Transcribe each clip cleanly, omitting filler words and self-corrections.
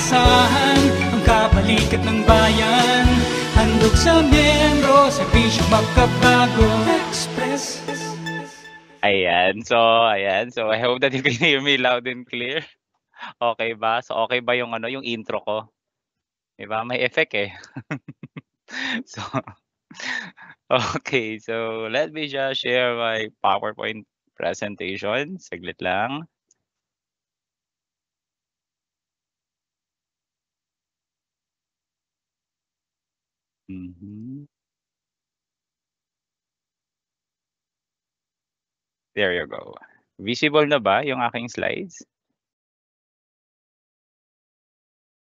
maaasahan, ang kabalikat ng bayan. Handog sa miyembro, serbisyo magkabago Express. Ayan, so I hope that you can hear me loud and clear. Okay ba? So okay ba yung yung intro ko? 'Di ba may effect eh. So okay, so let me just share my PowerPoint presentation. Saglit lang. There you go. Visible na ba yung aking slides?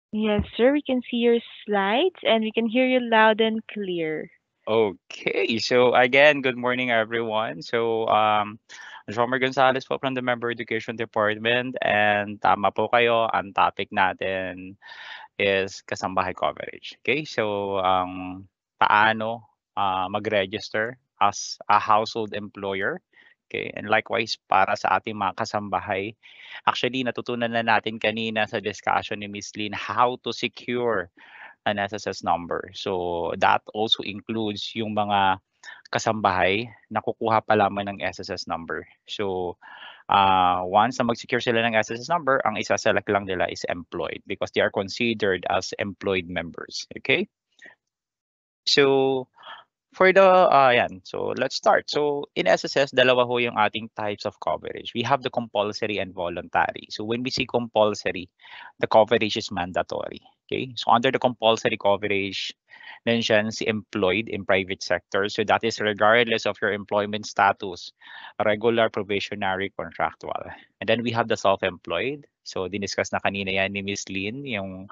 Yes, sir. We can see your slides and we can hear you loud and clear. Okay, so again, good morning everyone. So Jomer Gonzalez po from the Member Education Department, and tama po kayo, ang topic natin is kasambahay coverage. Okay, so paano mag-register as a household employer. Okay, and likewise para sa ating mga kasambahay. Actually, natutunan na natin kanina sa discussion ni Ms. Lynn how to secure an SSS number. So that also includes yung mga kasambahay na kukuha pa lamang ng SSS number. So once na mag-secure sila ng SSS number, ang isa-select lang nila is employed because they are considered as employed members. Okay? So for the so let's start. So in SSS, dalawa ho yung ating types of coverage. We have the compulsory and voluntary. So when we say compulsory, the coverage is mandatory. Okay? So under the compulsory coverage, nandiyan si employed in private sector. So that is regardless of your employment status, regular, probationary, contractual. And then we have the self-employed. So diniscuss na kanina yan ni Ms. Lynn, yung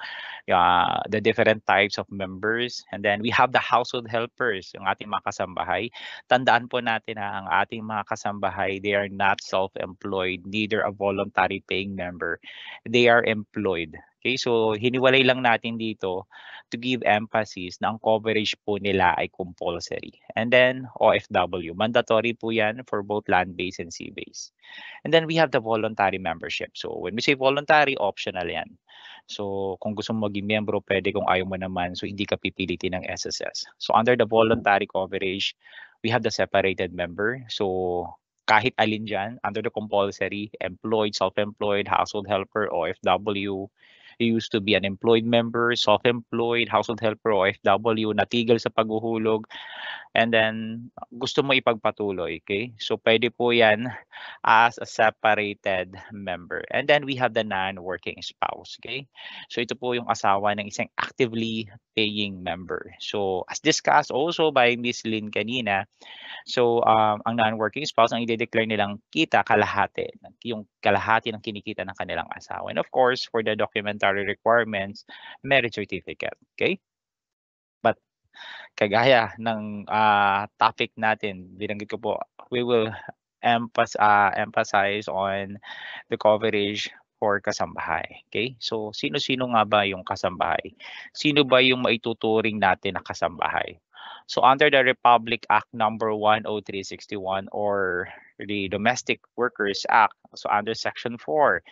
the different types of members. And then we have the household helpers, yung ating mga kasambahay. Tandaan po natin na ang ating mga kasambahay, they are not self-employed, neither a voluntary paying member. They are employed. Okay, so hiniwalay lang natin dito to give emphasis na ang coverage po nila ay compulsory. And then OFW, mandatory po yan for both land-based and sea-based. And then we have the voluntary membership. So when we say voluntary, optional yan. So kung gusto mo maging miyembro, pwede, kung ayaw mo naman, so hindi ka pipilitin ng SSS. So under the voluntary coverage, we have the separated member. So kahit alin dyan, under the compulsory, employed, self-employed, household helper, OFW, you used to be an employed member, self-employed, household helper, OFW, natigil sa paghuhulog, and then gusto mo ipagpatuloy, okay? So pwede po yan as a separated member. And then we have the non-working spouse, okay? So ito po yung asawa ng isang actively paying member. So as discussed also by Ms. Lynn kanina, so ang non-working spouse, ang i-declare nilang kita kalahati, yung kalahati ng kinikita ng kanilang asawa. And of course, for the documentary requirements, marriage certificate, okay? But kagaya ng topic natin, binanggit ko po, we will emphasize on the coverage for kasambahay. Okay? So, sino-sino nga ba yung kasambahay? Sino ba yung maituturing natin na kasambahay? So, under the Republic Act number 10361 or the Domestic Workers Act, so under Section 4.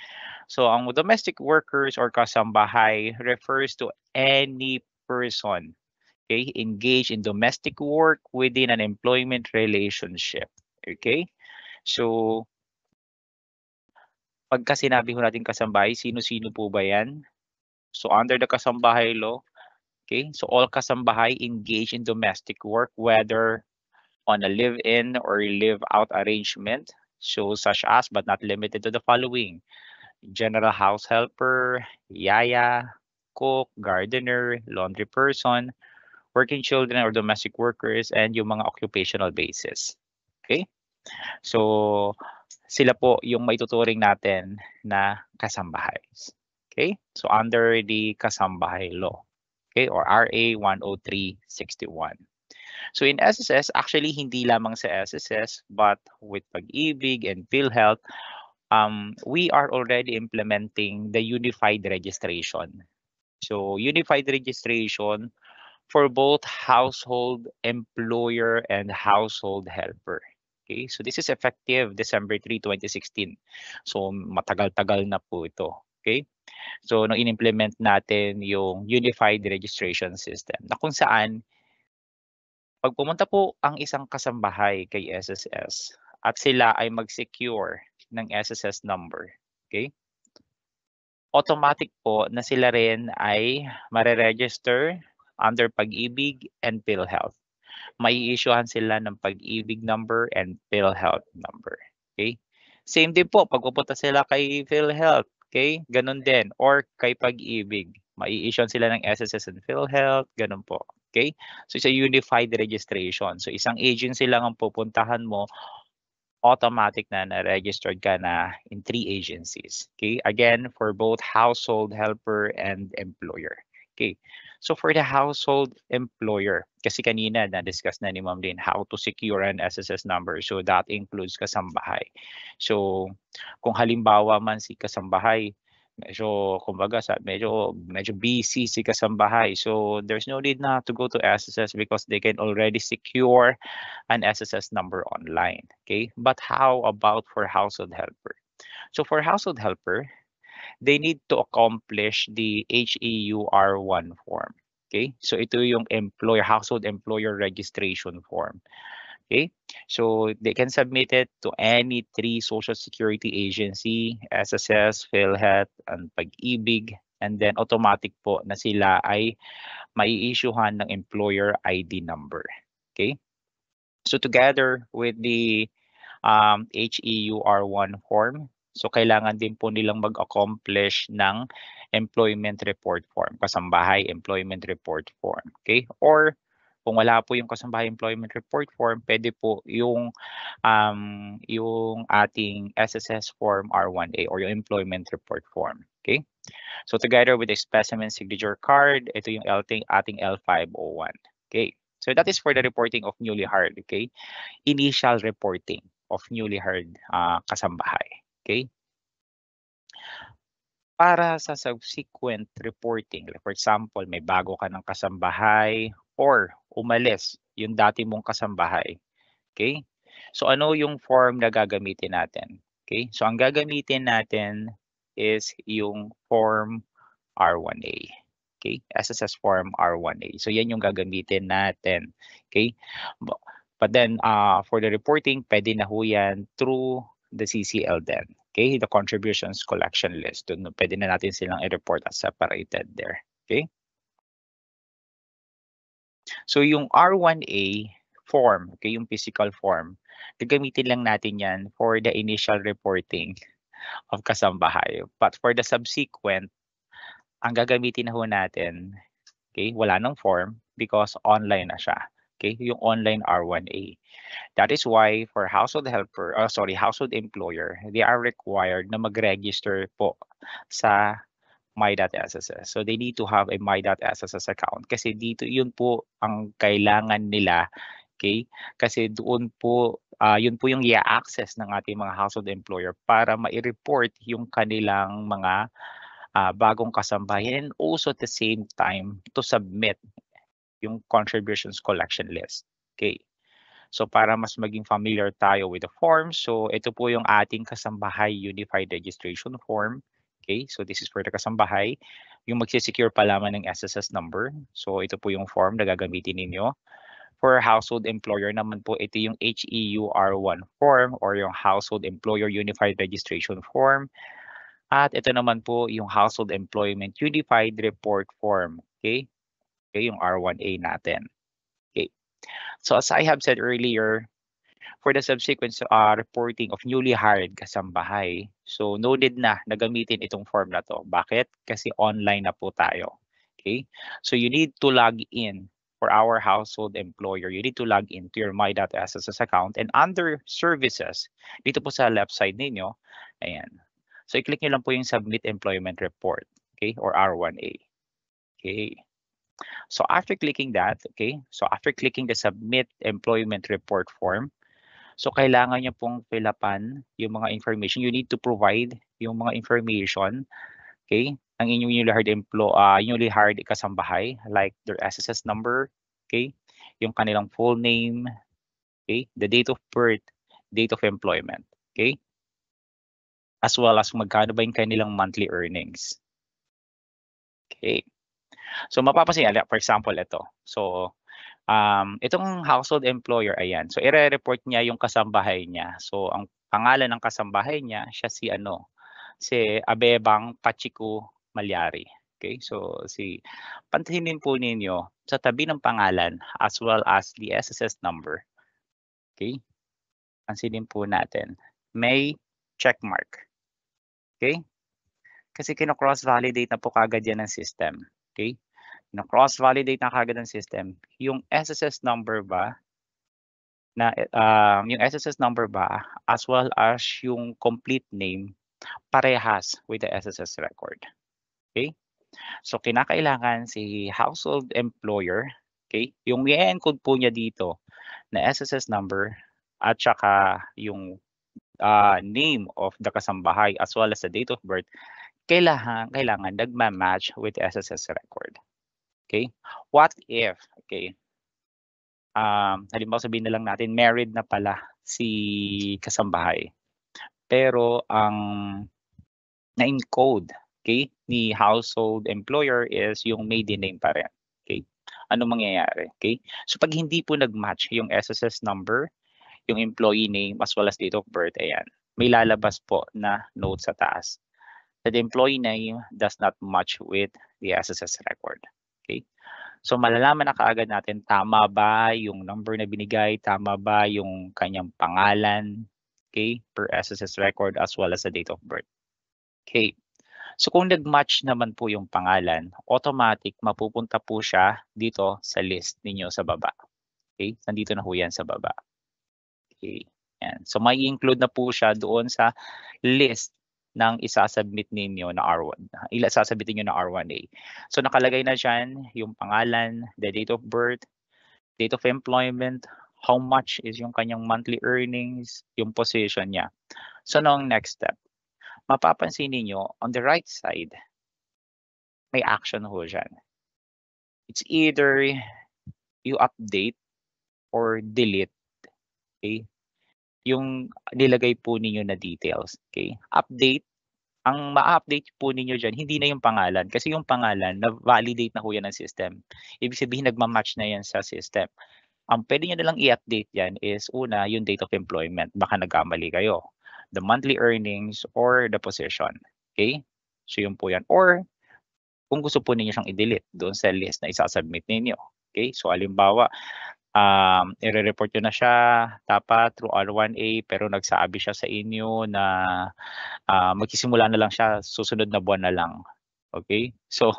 So, ang domestic workers or kasambahay refers to any person, okay, engaged in domestic work within an employment relationship. Okay? So, pagka sinabi ho natin kasambahay, sino-sino po ba yan? So, under the kasambahay law, okay, so all kasambahay engaged in domestic work, whether on a live-in or live-out arrangement, so such as but not limited to the following: general house helper, yaya, cook, gardener, laundry person, working children or domestic workers, and yung mga occupational basis. Okay? So, sila po yung maituturing natin na kasambahay. Okay? So, under the kasambahay law. Okay? Or RA 10361. So, in SSS, actually, hindi lamang sa SSS, but with Pag-ibig and PhilHealth, we are already implementing the unified registration. So, unified registration for both household employer and household helper. Okay, so this is effective December 3, 2016. So matagal-tagal na po ito. Okay? So, nung in-implement natin yung Unified Registration System na kung saan pag pumunta po ang isang kasambahay kay SSS at sila ay mag-secure ng SSS number, okay? Automatic po na sila rin ay mare-register under Pag-ibig and PhilHealth. Mai-issuehan sila ng Pag-ibig number and PhilHealth number, okay? Same din po pag pupunta sila kay PhilHealth, okay? Ganun din or kay Pag-ibig, mai-issuehan sila ng SSS and PhilHealth, ganun po. Okay? So, it's a unified registration. So, isang agency lang ang pupuntahan mo, automatic na na-registered ka na in 3 agencies. Okay? Again, for both household helper and employer. Okay? So, for the household employer, kasi kanina na-discuss na ni Ma'am Lynn how to secure an SSS number. So, that includes kasambahay. So, kung halimbawa man si kasambahay, medyo kumbaga medyo busy si kasambahay. So there's no need na to go to SSS because they can already secure an SSS number online. Okay? But how about for household helper? So for household helper, they need to accomplish the HEUR1 form. Okay? So ito yung household employer registration form. Okay, so they can submit it to any 3 social security agency, SSS, PhilHealth, and Pag-ibig, and then automatic po na sila ay mai-issuehan ng employer ID number. Okay, so together with the HEUR1 form, so kailangan din po nilang mag-accomplish ng employment report form, kasambahay employment report form. Okay, or kung wala po yung kasambahay employment report form, pwede po yung ating SSS form R1A or yung employment report form. Okay? So together with the specimen signature card, ito yung ating L501. Okay? So that is for the reporting of newly hired. Okay? Initial reporting of newly hired kasambahay. Okay? Para sa subsequent reporting, like for example, may bago ka ng kasambahay or umalis yung dati mong kasambahay. Okay? So ano yung form na gagamitin natin? Okay? So ang gagamitin natin is yung form R1A. Okay? SSS form R1A. So yan yung gagamitin natin. Okay? But then for the reporting, pwede na ho yan through the CCL then. Okay? The contributions collection list. Doon pwede na natin silang i-report as separated there. Okay? So yung R1A form, okay, yung physical form, gagamitin lang natin yan for the initial reporting of kasambahay. But for the subsequent, ang gagamitin na ho natin, okay, wala nang form because online na siya. Okay, yung online R1A. That is why for household employer, they are required na mag-register po sa My.SSS. So they need to have a My.SSS account kasi dito yun po ang kailangan nila, okay? Kasi doon po yun po yung i-access ng ating mga household employer para mai-report yung kanilang mga bagong kasambahay and also at the same time to submit yung contributions collection list. Okay. So para mas maging familiar tayo with the form, so ito po yung ating kasambahay unified registration form. Okay, so this is for the kasambahay. Yung magsisecure pa lamang ng SSS number. So ito po yung form na gagamitin ninyo. For household employer naman po, ito yung HEUR1 form or yung household employer unified registration form. At ito naman po yung household employment unified report form. Okay, okay yung R1A natin. Okay, so as I have said earlier, for the subsequent reporting of newly hired kasambahay, so noted na gamitin itong form na to. Bakit? Kasi online na po tayo. Okay? So you need to log in for our household employer. You need to log into your My.SSS account and under services, dito po sa left side ninyo, ayan. So i-click nyo lang po yung submit employment report, okay? Or R1A. Okay. So after clicking that, okay? So after clicking the submit employment report form, so kailangan niyo pong fill upan yung mga information. You need to provide yung mga information, okay? Ang inyong newly hired kasambahay, like their SSS number, okay? Yung kanilang full name, okay? The date of birth, date of employment, okay? as well as magkano ba yung kanilang monthly earnings. Okay. So mapapansin, for example, ito. So itong household employer, ayan. So ire-report niya yung kasambahay niya. So ang pangalan ng kasambahay niya, siya si Abebang Pachiku Malyari. Okay, so pansinin po ninyo sa tabi ng pangalan as well as the SSS number. Okay, pansinin po natin. May check mark. Okay, kasi kino-cross-validate na po kagad yan ng system. Okay, kino-cross-validate na kagad ng system. Yung SSS number ba, yung SSS number ba as well as yung complete name parehas with the SSS record. Okay? So kinakailangan si household employer, okay? Yung i-encode po niya dito na SSS number at saka yung name of the kasambahay as well as the date of birth, kailangan nagma-match with the SSS record. Okay? What if, okay? Halimbawa sabihin na lang natin married na pala si kasambahay. Pero ang na-encode, okay, ni household employer is yung maiden name pa rin. Okay? Ano mangyayari? Okay? So pag hindi po nag-match yung SSS number, yung employee name as well as date of birth, ayan, may lalabas po na note sa taas that the employee name does not match with the SSS record. Okay? So malalaman na kaagad natin tama ba yung number na binigay, tama ba yung kanyang pangalan, okay, per SSS record as well as the date of birth. Okay. So kung nag-match naman po yung pangalan, automatic mapupunta po siya dito sa list ninyo sa baba. Okay? Nandito na po yan sa baba. Okay. Yan. So may include na po siya doon sa list ng isasubmit ninyo na R1. Isasabitin nyo na R1A. So nakalagay na dyan yung pangalan, the date of birth, date of employment, how much is yung kanyang monthly earnings, yung position niya. So noong next step, mapapansin niyo on the right side, may action ho dyan. It's either you update or delete, okay, yung nilagay po ninyo na details. Okay? Update, ang ma-update po ninyo dyan, hindi na yung pangalan. Kasi yung pangalan, na-validate na po yan ng system. Ibig sabihin, nagmamatch na yan sa system. Ang pwede nyo nalang i-update yan is, una, yung date of employment. Baka nagkamali kayo. The monthly earnings or the position. Okay? So yun po yan. Or, kung gusto po ninyo siyang i-delete doon sa list na isasubmit ninyo. Okay? So, halimbawa, i-report nyo na siya dapat through R1A pero nagsabi siya sa inyo na magsisimula na lang siya susunod na buwan na lang. Okay? So,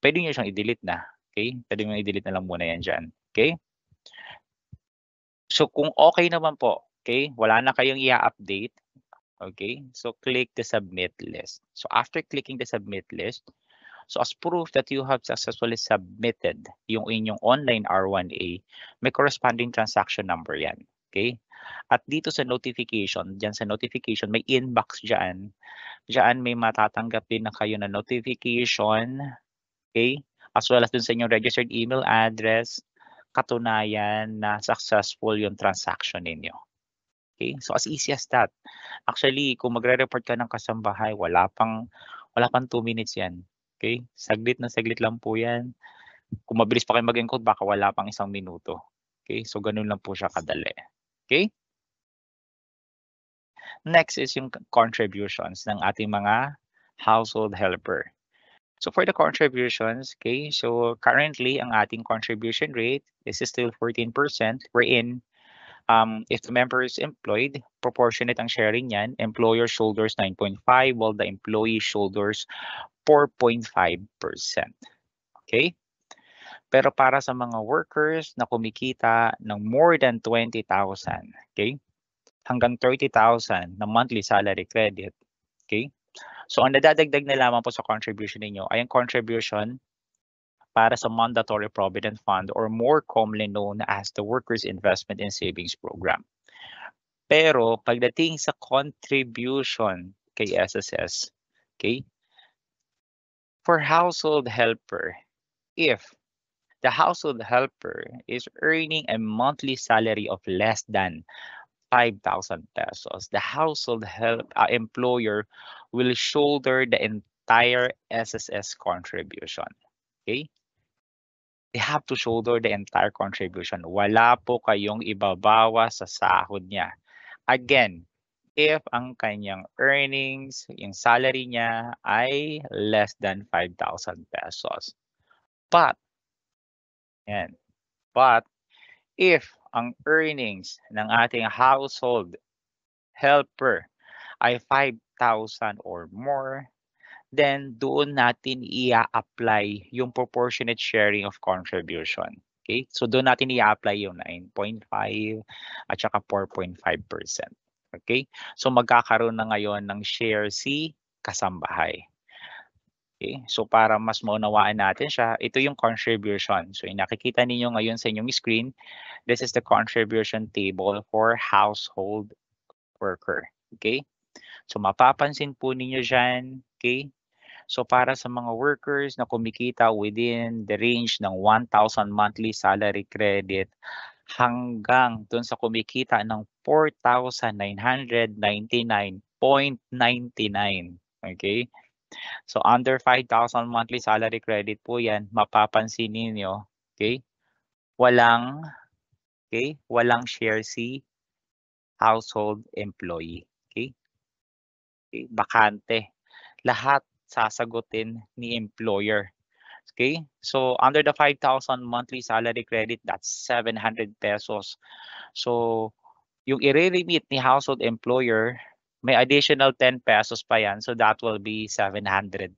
pwede nyo siyang i-delete na. Okay? Pwede nyo i-delete na lang muna yan dyan. Okay? So, kung okay naman po, okay, wala na kayong i-update, okay, so click the submit list. So, after clicking the submit list, so as proof that you have successfully submitted yung inyong online R1A, may corresponding transaction number yan. Okay? At dito sa notification, dyan sa notification, may inbox dyan. Dyan may matatanggap din na kayo na notification. Okay? As well as dun sa inyong registered email address, katunayan na successful yung transaction ninyo. Okay? So as easy as that. Actually, kung magre-report ka ng kasambahay, wala pang 2 minutes yan. Okay? Saglit na saglit lang po yan. Kung mabilis pa kayo mag-encode, baka wala pang 1 minuto. Okay? So, ganun lang po siya kadali. Okay? Next is yung contributions ng ating mga household helper. So, for the contributions, okay, so currently, ang ating contribution rate is still 14%. Wherein, if the member is employed, proportionate ang sharing niyan. Employer shoulders 9.5 while the employee shoulders 4.5%. Okay? Pero para sa mga workers na kumikita ng more than 20,000, okay? Hanggang 30,000 na monthly salary credit, okay? So ang nadadagdag na lamang po sa contribution ninyo ay ang contribution para sa mandatory provident fund or more commonly known as the Workers Investment and Savings Program. Pero pagdating sa contribution kay SSS, okay? For household helper, if the household helper is earning a monthly salary of less than 5,000 pesos, the household help employer will shoulder the entire SSS contribution. Okay? They have to shoulder the entire contribution. Wala po kayong ibabawas sa sahod niya. Again, if ang kanyang earnings, yung salary niya ay less than 5,000 pesos. But, yan, but if ang earnings ng ating household helper ay 5,000 or more, then doon natin i-apply yung proportionate sharing of contribution. Okay? So doon natin i-apply yung 9.5 at saka 4.5%. Okay? So magkakaroon na ngayon ng share si kasambahay. Okay? So para mas maunawaan natin siya, ito yung contribution. So yung nakikita ninyo ngayon sa inyong screen, this is the contribution table for household worker. Okay? So mapapansin po ninyo dyan, okay? So para sa mga workers na kumikita within the range ng 1,000 monthly salary credit hanggang dun sa kumikita ng 4,999.99. Okay? So under 5,000 monthly salary credit po yan, mapapansin niyo, okay? Walang share si household employee, okay? Okay, bakante. Lahat sasagutin ni employer. Okay? So under the 5,000 monthly salary credit, that's 700 pesos. So yung i-remit ni household employer, may additional 10 pesos pa yan. So that will be 710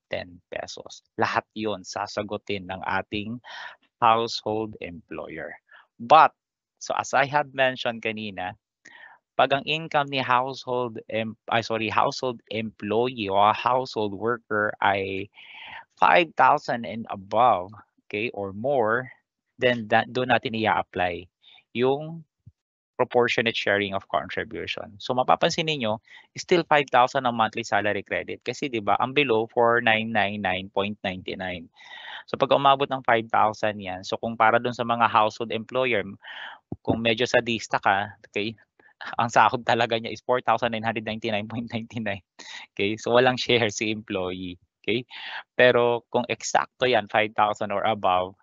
pesos. Lahat yun sasagutin ng ating household employer. But, so as I have mentioned kanina, pag ang income ni household employee o household worker ay 5,000 and above, okay, or more, then doon natin i-apply yung proportionate sharing of contribution. So mapapansin niyo, still 5,000 ang monthly salary credit kasi 'di ba, ang below 4,999.99. So pag umabot ng 5,000 yan, so kung para doon sa mga household employer, kung medyo sadista ka, okay, ang sahod talaga niya is 4,999.99. Okay, so walang share si employee. Okay, pero kung eksakto yan, 5,000 or above,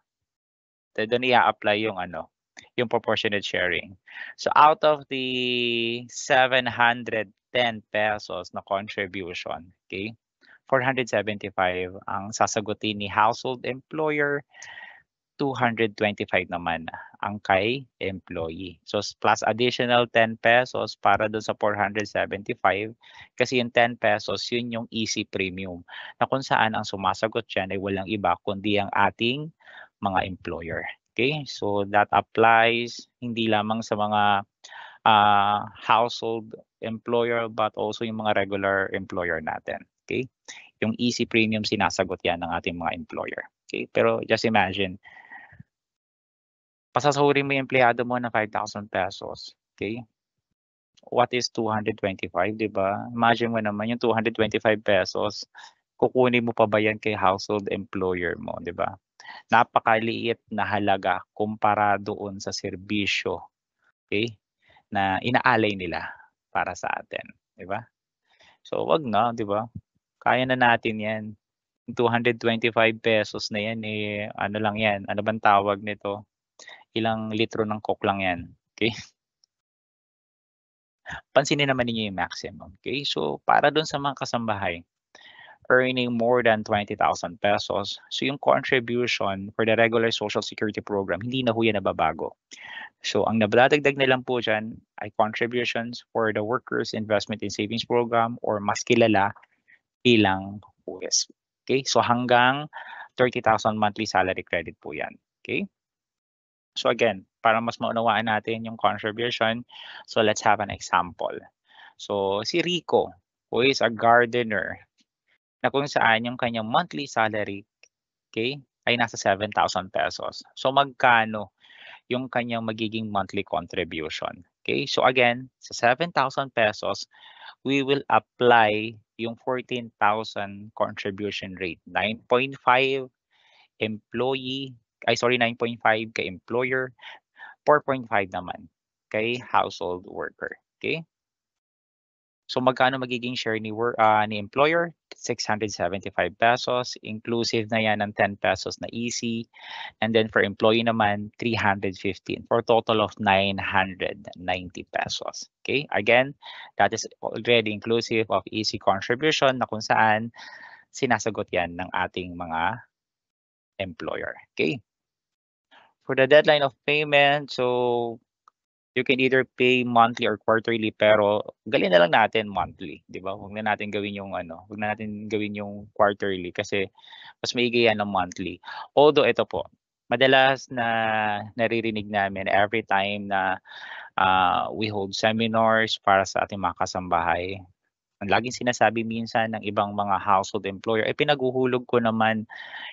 doon i-apply yung yung proportionate sharing. So out of the 710 pesos na contribution, okay, 475 ang sasagutin ni household employer, 225 naman ang kay employee. So plus additional 10 pesos para doon sa 475 kasi yung 10 pesos yun yung easy premium na kung saan ang sumasagot dyan ay walang iba kundi ang ating mga employer. Okay? So that applies hindi lamang sa mga household employer but also yung mga regular employer natin. Okay? Yung easy premium sinasagot yan ng ating mga employer. Okay? Pero just imagine, pasasahurin mo yung empleyado mo na 5,000 pesos. Okay? What is 225, di ba? Imagine mo naman yung 225 pesos, kukunin mo pa ba yan kay household employer mo, di ba? Napakaliit na halaga kumpara doon sa serbisyo, okay, na inaalay nila para sa atin, di ba? So wag na, di ba? Kaya na natin yan. 225 pesos na yan, ano lang yan, ano bang tawag nito? Ilang litro ng Coke lang yan, okay? Pansinin naman niyo yung maximum, okay? So para doon sa mga kasambahay, earning more than 20,000 pesos, so yung contribution for the regular Social Security program, hindi na ho yan nababago. So ang nabadagdag na lang po dyan ay contributions for the Workers Investment in Savings Program or mas kilala bilang WISP. Okay? So hanggang 30,000 monthly salary credit po yan. Okay? So again, para mas maunawaan natin yung contribution, so let's have an example. So si Rico, who is a gardener, na kung saan yung kanyang monthly salary, okay, ay nasa 7,000 pesos. So magkano yung kanyang magiging monthly contribution? Okay, so again, sa 7,000 pesos, we will apply yung 14,000 contribution rate. 9.5 employee, 9.5 kay employer, 4.5 naman kay household worker. Okay? So magkano magiging share ni employer? 675 pesos, inclusive na yan ng 10 pesos na easy. And then for employee naman, 315 for a total of 990 pesos. Okay? Again, that is already inclusive of easy contribution na kung saan sinasagot yan ng ating mga employer. Okay? For the deadline of payment, so you can either pay monthly or quarterly, pero galin na lang natin monthly, 'di ba? Huwag na natin gawin yung huwag na natin gawin yung quarterly kasi mas maigi yan ng monthly. Although ito po, madalas na naririnig namin every time na we hold seminars para sa ating mga kasambahay. Ang laging sinasabi minsan ng ibang mga household employer, pinaghuhulog ko naman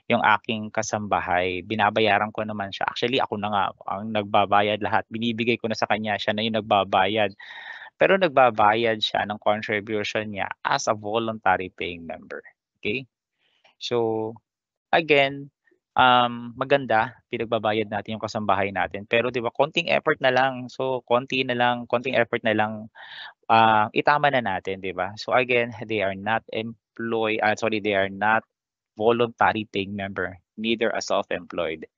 yung aking kasambahay, binabayaran ko naman siya. Actually, ako na nga ang nagbabayad lahat. Binibigay ko na sa kanya, siya na yung nagbabayad. Pero nagbabayad siya ng contribution niya as a voluntary paying member. Okay? So, again, maganda, pinagbabayad natin yung kasambahay natin. Pero 'di ba, konting effort na lang. So, konting effort na lang, itama na natin, 'di ba? So again, they are not they are not voluntary paying member, neither a self-employed.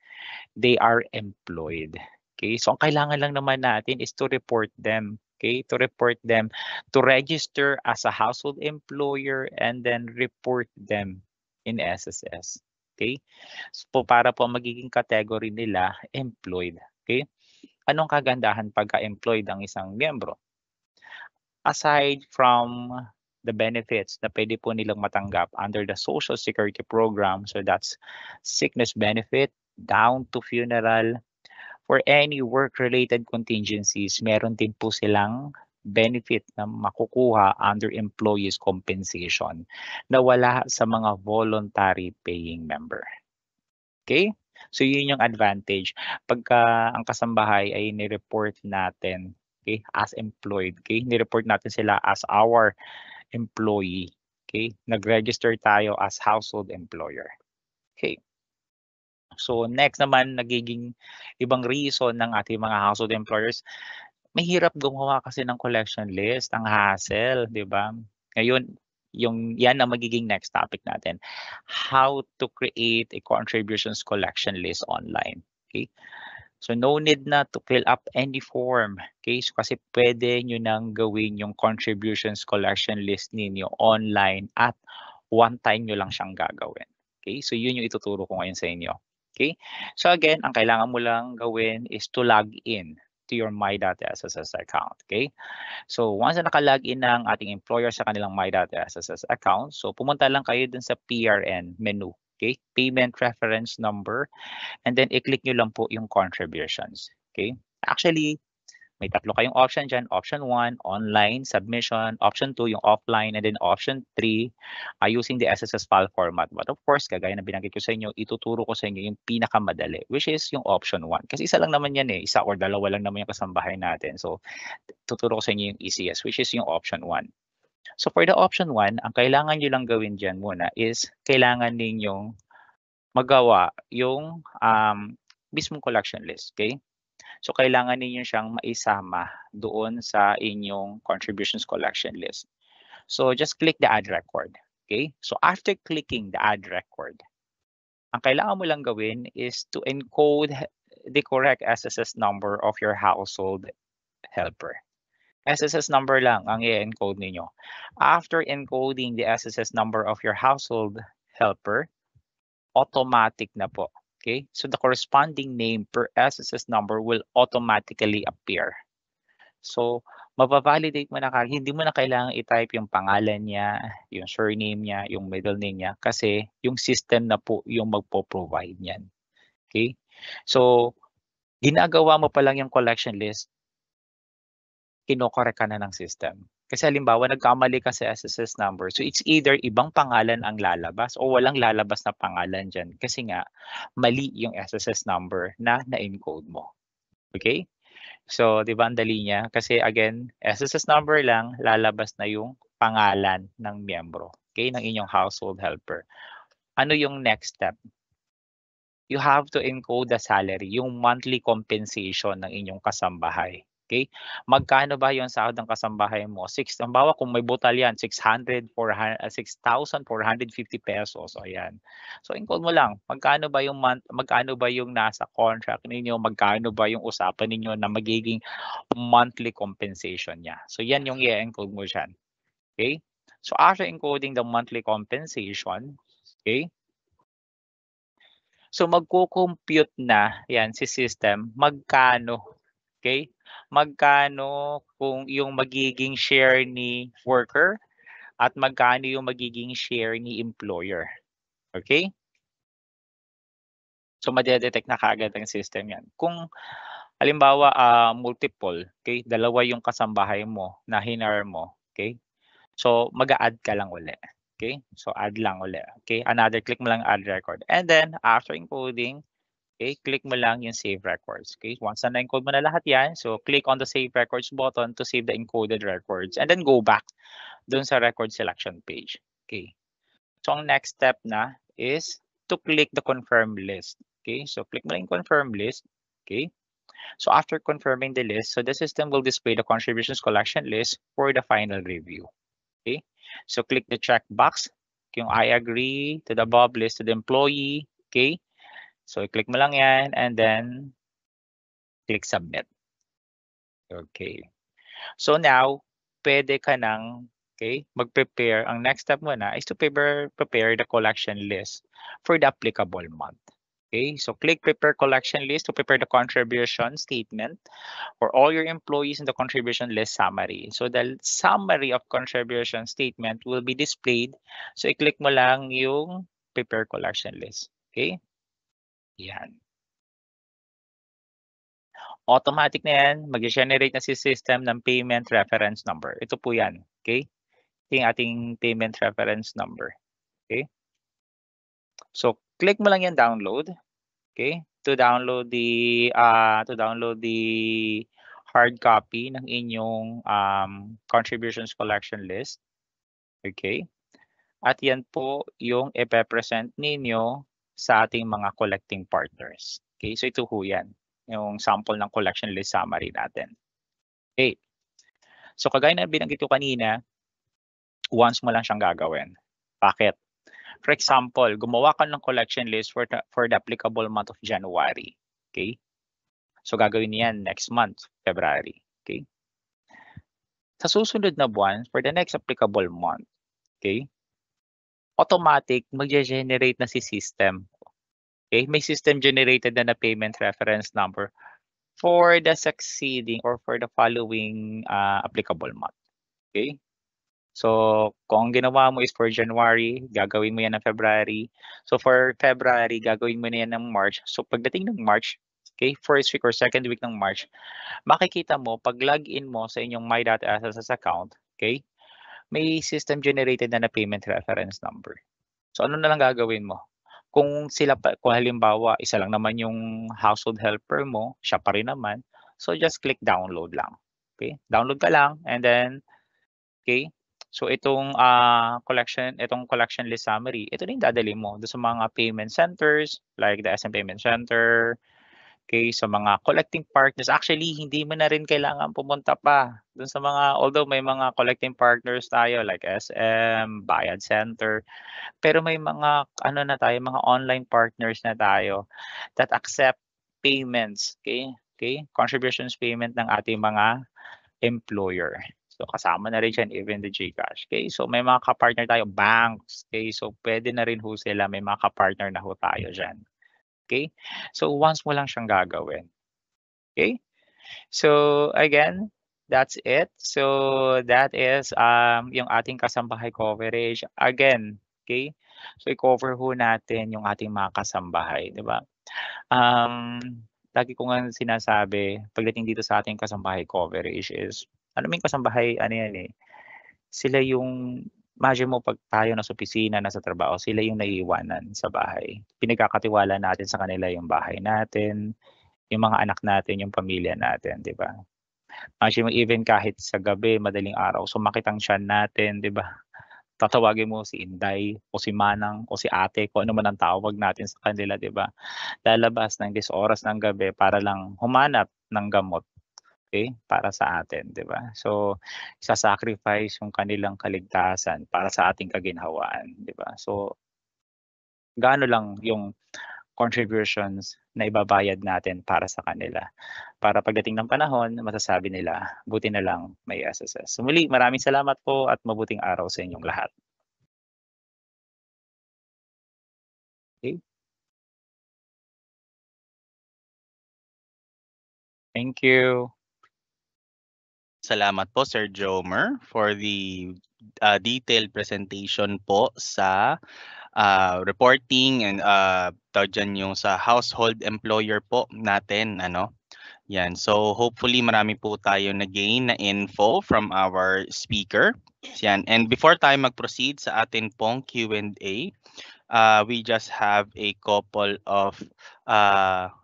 They are employed. Okay? So ang kailangan lang naman natin is to report them. Okay? To report them, to register as a household employer and then report them in SSS. Okay? So para po magiging category nila employed. Okay? Anong kagandahan pagka-employed ang isang miyembro? Aside from the benefits na pwede po nilang matanggap under the Social Security Program, so that's sickness benefit down to funeral, for any work-related contingencies, meron din po silang benefit na makukuha under employees compensation na wala sa mga voluntary paying member. Okay? So yun yung advantage. Pagka ang kasambahay ay ni-report natin, okay, as employed, okay, ni-report natin sila as our employee, okay, nag-register tayo as household employer. Okay. So next naman, nagiging ibang reason ng ating mga household employers, mahirap gumawa kasi ng collection list, ang hassle, di ba? Ngayon, yan ang magiging next topic natin. How to create a contributions collection list online. Okay? So no need na to fill up any form. Okay? So kasi pwede nyo nang gawin yung contributions collection list ninyo online at one time nyo lang siyang gagawin. Okay? So yun yung ituturo ko ngayon sa inyo. Okay? So again, ang kailangan mo lang gawin is to log in to your My.SSS account. Okay? So once na naka-login ng ating employer sa kanilang My.SSS account, so pumunta lang kayo dun sa PRN menu. Okay? Payment reference number. And then i-click nyo lang po yung contributions. Okay? Actually, may tatlo kayong option dyan. Option 1, online submission. Option 2, yung offline. And then option 3, using the SSS file format. But of course, kagaya na binanggit ko sa inyo, ituturo ko sa inyo yung pinakamadali, which is yung option 1. Kasi isa lang naman yan eh. Isa or dalawa lang naman yung kasambahay natin. So, tuturo ko sa inyo yung easiest, which is yung option 1. So, for the option 1, ang kailangan nyo lang gawin dyan muna is kailangan ninyong magawa yung mismong collection list. Okay? So, kailangan ninyo siyang maisama doon sa inyong contributions collection list. So, just click the add record. Okay? So, after clicking the add record, ang kailangan mo lang gawin is to encode the correct SSS number of your household helper. SSS number lang ang i-encode ninyo. After encoding the SSS number of your household helper, automatic na po. Okay, so the corresponding name per SSS number will automatically appear. So, mababalidate mo na hindi mo na kailangan i-type yung pangalan niya, yung surname niya, yung middle name niya, kasi yung system na po yung magpo-provide niyan. Okay? So, ginagawa mo pa lang yung collection list, kinokorek ka na ng system. Kasi halimbawa, nagkamali ka sa SSS number. So, it's either ibang pangalan ang lalabas o walang lalabas na pangalan dyan. Kasi nga, mali yung SSS number na na-encode mo. Okay? So, di ba ang dali niya? Kasi again, SSS number lang, lalabas na yung pangalan ng miyembro. Okay? Ng inyong household helper. Ano yung next step? You have to encode the salary, yung monthly compensation ng inyong kasambahay. Okay? Magkano ba yung sahod ng kasambahay mo? Halimbawa kung may butal yan, 6,450 pesos. O yan. So include mo lang, magkano ba yung nasa contract ninyo, magkano ba yung usapan ninyo na magiging monthly compensation niya. So yan yung i-encode mo dyan. Okay? So after encoding the monthly compensation, okay? So magko-compute na yan si system magkano, okay? Magkano kung yung magiging share ni worker at magkano yung magiging share ni employer. Okay? So madedetect na kaagad ang system yan. Kung halimbawa multiple, okay? Dalawa yung kasambahay mo na hinar mo, okay? So mag-a-add ka lang uli. Okay? So add lang uli. Okay? Click mo lang add record. And then after encoding, okay, click mo lang yung save records. Okay? Once na na-encode mo na lahat yan, so click on the save records button to save the encoded records and then go back dun sa record selection page. Okay? So ang next step na is to click the confirm list. Okay? So click mo lang yung confirm list. Okay? So after confirming the list, so the system will display the contributions collection list for the final review. Okay? So click the checkbox, yung I agree to the above list to the employee. Okay? So i-click mo lang yan and then click submit. Okay. So now, pwede ka nang mag-prepare. Ang next step mo na is to prepare the collection list for the applicable month. Okay, so click prepare collection list to prepare the contribution statement for all your employees in the contribution list summary. So the summary of contribution statement will be displayed. So i-click mo lang yung prepare collection list. Okay? Yan. Automatic na yan, mag-generate na si system ng payment reference number. Ito po yan. Okay? Ito yung ating payment reference number. Okay? So click mo lang yan download. Okay? To download the hard copy ng inyong contributions collection list. Okay? At yan po yung ipe-present ninyo sa ating mga collecting partners. Okay? So ito po yan, yung sample ng collection list summary natin. Okay. So kagaya na binanggit ko kanina, once mo lang siyang gagawin. Bakit? For example, gumawa ka ng collection list for the applicable month of January. Okay? So gagawin niyan next month, February. Okay? Sa susunod na buwan, for the next applicable month, okay? Automatic, mag-generate na si system. Okay? May system generated na payment reference number for the succeeding or for the following applicable month. Okay? So, kung ginawa mo is for January, gagawin mo yan ng February. So, for February, gagawin mo na yan ng March. So, pagdating ng March, okay, first week or second week ng March, makikita mo, pag login mo sa inyong My.SSS account, okay, may system generated na payment reference number. So, ano na lang gagawin mo? Kung halimbawa, isa lang naman yung household helper mo, siya pa rin naman, so just click download lang. Okay? Download ka lang and then, okay, so itong collection list summary, ito din dadali mo doon sa mga payment centers like the SM Payment Center, okay, sa mga collecting partners. Actually, hindi mo na rin kailangan pumunta pa doon sa mga, although may mga collecting partners tayo like SM, Bayad Center, pero may mga mga online partners na tayo that accept payments, okay? Okay? Contributions payment ng ating mga employer. So kasama na rin dyan even the GCash. Okay? So may mga kapartner tayo, banks. Okay? So pwede na rin ho sila, may mga kapartner na ho tayo dyan. Okay? So once mo lang siyang gagawin. Okay? So again, that's it. So that is yung ating kasambahay coverage. Again, okay? So i-cover ho natin yung ating mga kasambahay, di ba? Lagi ko nga sinasabi pagdating dito sa ating kasambahay coverage is may kasambahay, yan sila yung, imagine mo pag tayo nasa opisina, nasa trabaho, sila yung naiiwanan sa bahay. Pinagkakatiwala natin sa kanila yung bahay natin, yung mga anak natin, yung pamilya natin, di ba? Imagine mo even kahit sa gabi, madaling araw, sumakit ang tiyan natin, di ba? Tatawagin mo si Inday o si Manang o si Ate, kung ano man ang tawag natin sa kanila, di ba? Lalabas ng 10 oras ng gabi para lang humanap ng gamot Okay, para sa atin, 'di ba? So, isa-sacrifice yung kanilang kaligtasan para sa ating kaginhawaan, 'di ba? So, gaano lang yung contributions na ibabayad natin para sa kanila. Para pagdating ng panahon, masasabi nila, buti na lang may SSS. So muli, maraming salamat po at mabuting araw sa inyong lahat. Okay? Thank you. Salamat po, Sir Jomer, for the detailed presentation po sa reporting and tawag dyan yung sa household employer po natin, ano. Yan. So hopefully marami po tayo na-gain na info from our speaker. Yan. And before tayo mag-proceed sa atin pong Q&A, we just have a couple of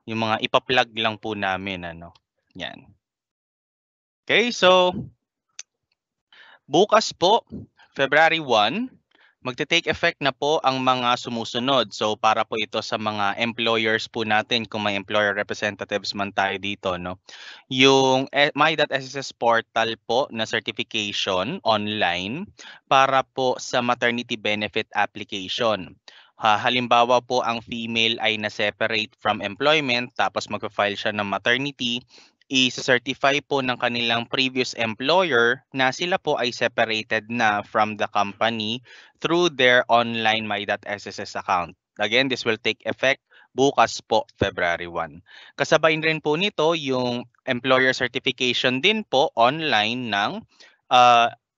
yung mga ipa-plug lang po namin, ano. Yan. Okay, so bukas po, February 1, magte-take effect na po ang mga sumusunod. So para po ito sa mga employers po natin, kung may employer representatives man tayo dito, no. Yung My.SSS portal po na certification online para po sa maternity benefit application. Halimbawa po ang female ay na-separate from employment tapos magpa-file siya ng maternity, i-certify po ng kanilang previous employer na sila po ay separated na from the company through their online My.SSS account. Again, this will take effect bukas po, February 1. Kasabay rin po nito yung employer certification din po online ng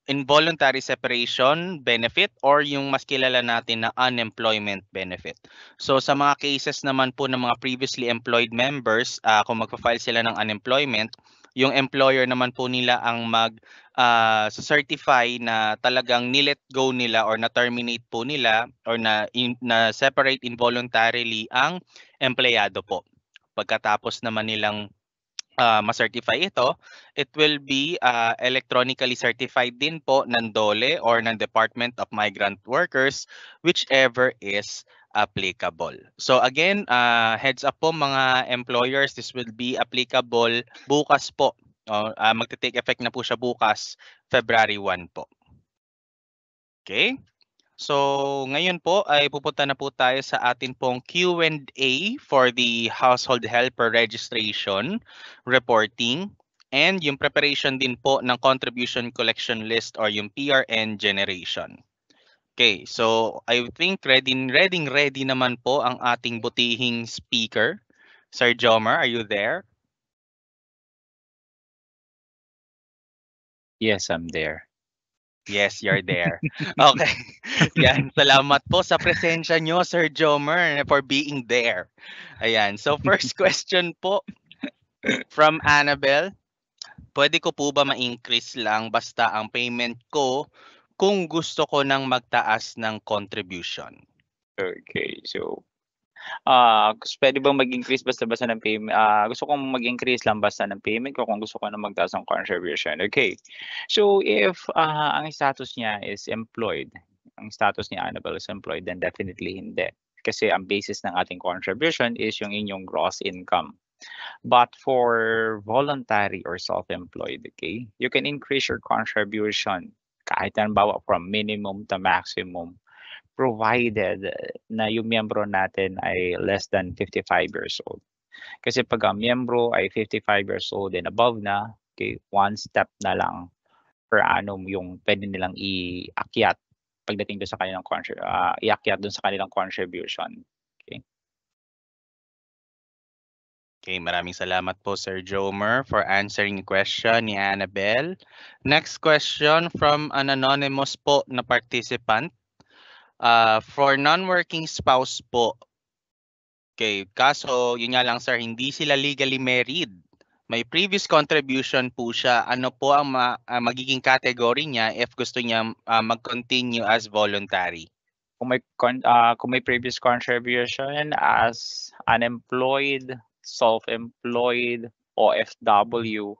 involuntary separation benefit or yung mas kilala natin na unemployment benefit. So sa mga cases naman po ng mga previously employed members, kung magpa-file sila ng unemployment, yung employer naman po nila ang certify na talagang nilet go nila or na-terminate po nila or na-separate involuntarily ang empleyado po. Pagkatapos naman nilang ma-certify ito, it will be electronically certified din po ng DOLE or ng Department of Migrant Workers, whichever is applicable. So again, heads up po mga employers, this will be applicable bukas po. Magte-take effect na po siya bukas, February 1 po. Okay? So ngayon po ay pupunta na po tayo sa atin pong Q&A for the household helper registration, reporting, and yung preparation din po ng contribution collection list or yung PRN generation. Okay, so I think ready naman po ang ating butihing speaker. Sir Jomer, are you there? Yes, I'm there. Yes, you're there. Okay. Yan, salamat po sa presensya nyo, Sir Jomer, for being there. Ayan. So first question po from Annabelle. Pwede ko po ba ma-increase lang basta ang payment ko kung gusto ko nang magtaas ng contribution? Okay, so pwede bang mag-increase basta-basta ng payment? Gusto kong mag-increase lang basta ng payment ko kung gusto ko na magtaas ng contribution. Okay. So if ang status niya is employed, ang status ni Annabelle is employed, then definitely hindi. Kasi ang basis ng ating contribution is yung inyong gross income. But for voluntary or self-employed, okay, you can increase your contribution kahit halimbawa from minimum to maximum, provided na yung miyembro natin ay less than 55 years old. Kasi pag ang miyembro ay 55 years old and above na, okay, one step na lang per annum yung pwede nilang iakyat pagdating doon sa kanilang iakyat doon sa kanilang contribution. Okay, maraming salamat po, Sir Jomer, for answering the question ni Annabelle. Next question from an anonymous po na participant. For non-working spouse po, okay, kaso yun nga lang sir, hindi sila legally married. May previous contribution po siya. Ano po ang magiging category niya if gusto niya mag-continue as voluntary? Kung may previous contribution as unemployed, self-employed, OFW,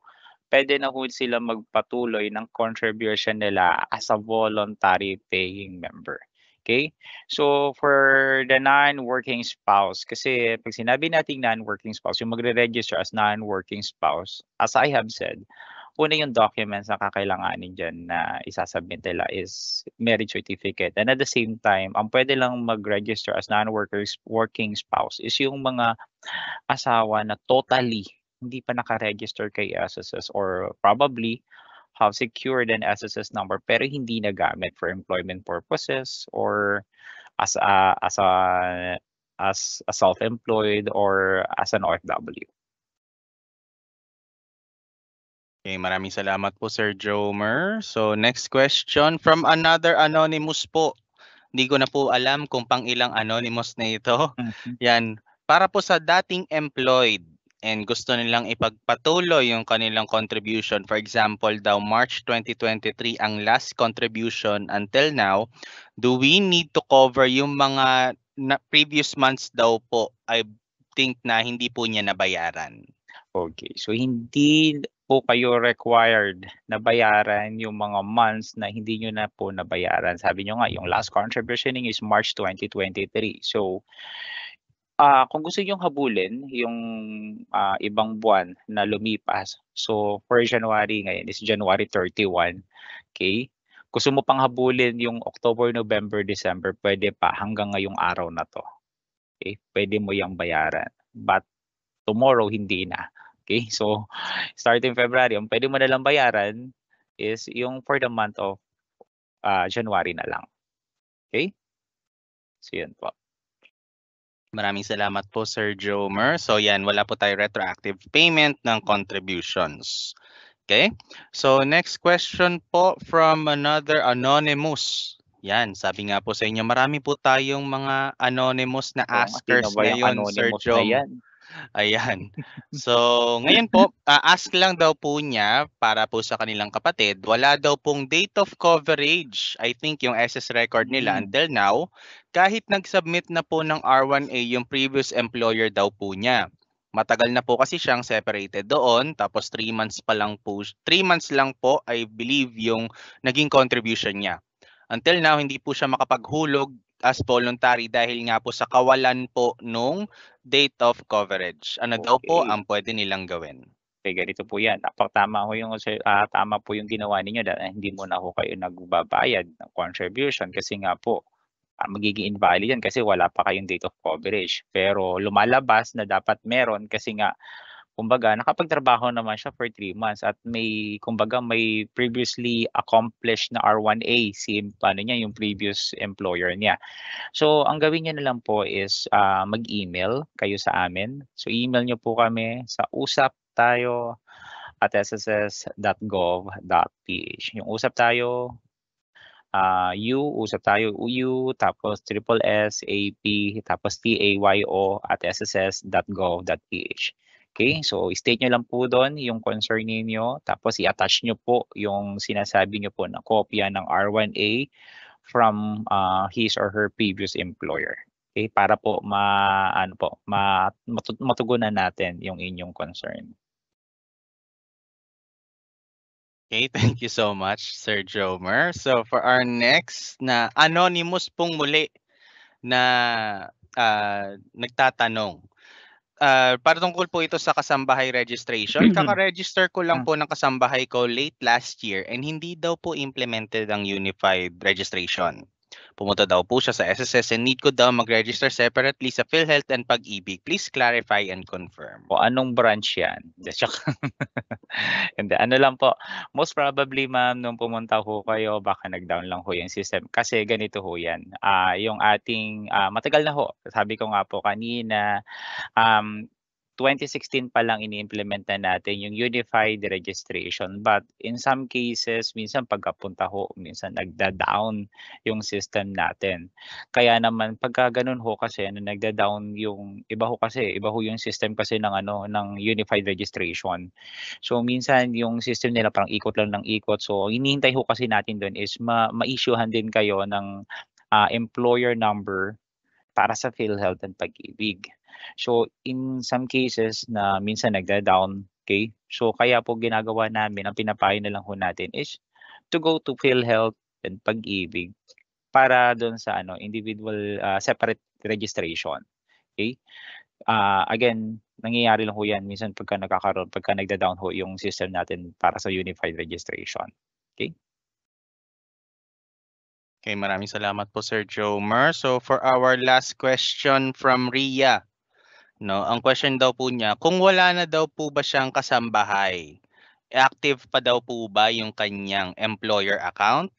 pwede na ho sila magpatuloy ng contribution nila as a voluntary paying member. Okay? So, for the non-working spouse, kasi pag sinabi nating non-working spouse, yung magre-register as non-working spouse, as I have said, una yung documents na kakailanganin dyan na isasubmit nila is marriage certificate. And at the same time, ang pwede lang mag-register as non-working spouse is yung mga asawa na totally hindi pa naka-register kay SSS or probably have secured an SSS number pero hindi nagamit for employment purposes or as a self-employed or as an OFW. Okay, maraming salamat po Sir Jomer. So next question from another anonymous po. Hindi ko na po alam kung pang ilang anonymous na ito. Yan, para po sa dating employed and gusto nilang ipagpatuloy yung kanilang contribution. For example, daw March 2023 ang last contribution until now. Do we need to cover yung mga previous months daw po? I think na hindi po niya nabayaran. Okay, so hindi po kayo required na bayaran yung mga months na hindi nyo na po nabayaran. Sabi nyo nga, yung last contribution is March 2023. So, kung gusto nyo habulin yung ibang buwan na lumipas, so for January ngayon is January 31, okay? Gusto mo pang habulin yung October, November, December, pwede pa hanggang ngayong araw na to. Okay? Pwede mo yung bayaran. But tomorrow, hindi na. Okay? So, starting February, ang pwede mo na lang bayaran is yung for the month of January na lang. Okay? So, yun po. Maraming salamat po Sir Jomer. So yan, wala po tayo retroactive payment ng contributions. Okay? So next question po from another anonymous. Yan, sabi nga po sa inyo, marami po tayong mga anonymous na askers ngayon, Sir Jom. Ayan. So, ngayon po, ask lang daw po niya para po sa kanilang kapatid. Wala daw pong date of coverage. I think yung SS record nila until now, kahit nag-submit na po ng R1A yung previous employer daw po niya. Matagal na po kasi siyang separated doon, tapos 3 months lang po, I believe, yung naging contribution niya. Until now, hindi po siya makapaghulog as voluntary dahil nga po sa kawalan po nung date of coverage. Ano daw po ang pwede nilang gawin? Okay, ganito po yan. Tama po yung ginawa ninyo dahil hindi mo na ho kayo nagbabayad ng contribution kasi nga po magiging invalid yan kasi wala pa kayong date of coverage. Pero lumalabas na dapat meron kasi nga kumbaga nakapagtrabaho naman siya for 3 months at may previously accomplished na R1A yung previous employer niya. So ang gawin niyo na lang po is mag-email kayo sa amin. So email niyo po kami sa usaptayo@sss.gov.ph. Yung usap tayo UU, tapos SSSAP, tapos TAYO@sss.gov.ph. Okay, so state nyo lang po doon yung concern niyo, tapos i-attach nyo po yung sinasabi nyo po na kopya ng R1A from his or her previous employer. Okay, para po matugunan natin yung inyong concern. Okay, thank you so much, Sir Jomer. So for our next na anonymous pong muli na nagtatanong. Para tungkol po ito sa kasambahay registration. Kaka-register ko lang po ng kasambahay ko late last year and hindi daw po implemented ang unified registration. Pumunta daw po siya sa SSS and need ko daw mag-register separately sa PhilHealth and Pag-ibig. Please clarify and confirm. O anong branch yan? And ano lang po, most probably ma'am, nung pumunta ho kayo, baka nag-down lang ho yung system. Kasi ganito ho yan. Yung ating, matagal na ho, sabi ko nga po kanina, 2016 pa lang ini-implement na natin yung unified registration. But in some cases, minsan pagkapunta ho, minsan nagda-down yung system natin. Kaya naman pagka ganun ho kasi nagda-down yung iba ho yung system kasi ng unified registration. So minsan yung system nila parang ikot lang ng ikot. So hinihintay ho kasi natin doon is ma-issuehan din kayo ng employer number para sa PhilHealth and Pag-ibig. So in some cases na minsan nagda-down, okay? So kaya po ginagawa namin, ang pinapayo na lang ho natin is to go to PhilHealth and Pag-ibig para doon sa individual separate registration. Okay? Again, nangyayari lang ho yan minsan pagka nagda-down ho yung system natin para sa unified registration. Okay? Okay, maraming salamat po Sir Jomer. So for our last question from Ria, no, ang question daw po niya, kung wala na daw po ba siyang kasambahay, active pa daw po ba yung kanyang employer account?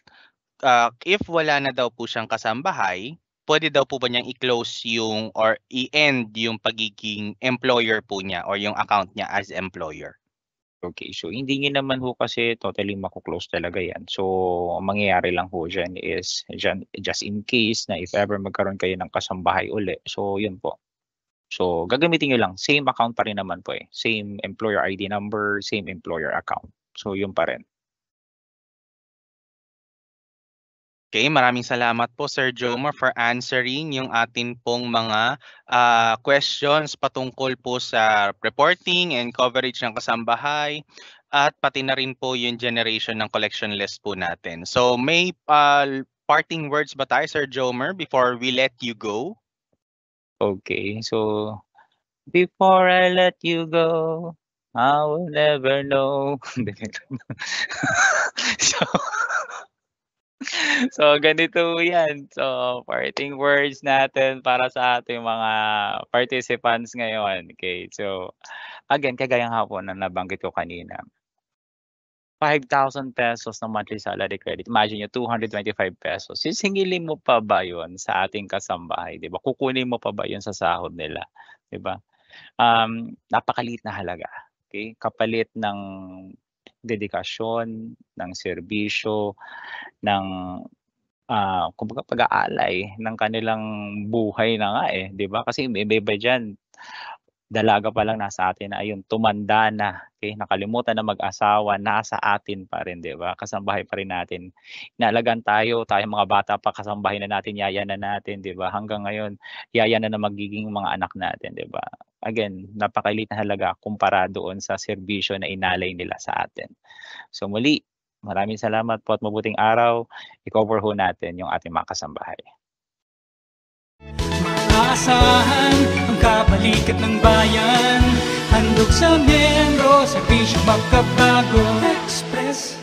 If wala na daw po siyang kasambahay, pwede daw po ba niyang i-close yung or i-end yung pagiging employer po niya or yung account niya as employer? Okay, so hindi niyo naman ho kasi totally mako-close talaga yan. So, ang mangyayari lang ho dyan is, just in case na if ever magkaroon kayo ng kasambahay uli, so yun po. So, gagamitin niyo lang, same account pa rin naman po eh. Same employer ID number, same employer account. So, yun pa rin. Okay, maraming salamat po Sir Jomer for answering yung atin pong mga questions patungkol po sa reporting and coverage ng kasambahay at pati na rin po yung generation ng collection list po natin. So may parting words ba tayo Sir Jomer before we let you go? Okay, so before I let you go, I will never know. So ganito yan. So parting words natin para sa ating mga participants ngayon. Okay, so again, kagaya nga po na nabanggit ko kanina. 5,000 pesos na monthly salary credit. Imagine nyo, 225 pesos. Sisingilin mo pa ba yun sa ating kasambahay? Diba? Kukunin mo pa ba yun sa sahod nila? Diba? Napakaliit na halaga. Okay? Kapalit ng dedikasyon, ng serbisyo, ng kumbaga pag-aalay ng kanilang buhay na nga eh, 'di ba? Kasi may iba diyan, dalaga pa lang nasa atin na ayun, tumanda na, okay? Nakalimutan na mag-asawa, nasa atin pa rin, 'di ba? Kasambahay pa rin natin. Inaalagaan tayo mga bata pa kasambahay na natin, yaya na natin, 'di ba? Hanggang ngayon, yaya na magiging mga anak natin, 'di ba? Again, napakaliit na halaga kumpara doon sa serbisyo na inalay nila sa atin. So muli, maraming salamat po at mabuting araw. I-cover ho natin yung ating mga kasambahay. Maasahan ang kabalikat ng bayan, handog sa miyembro, serbisyo magkabago. Express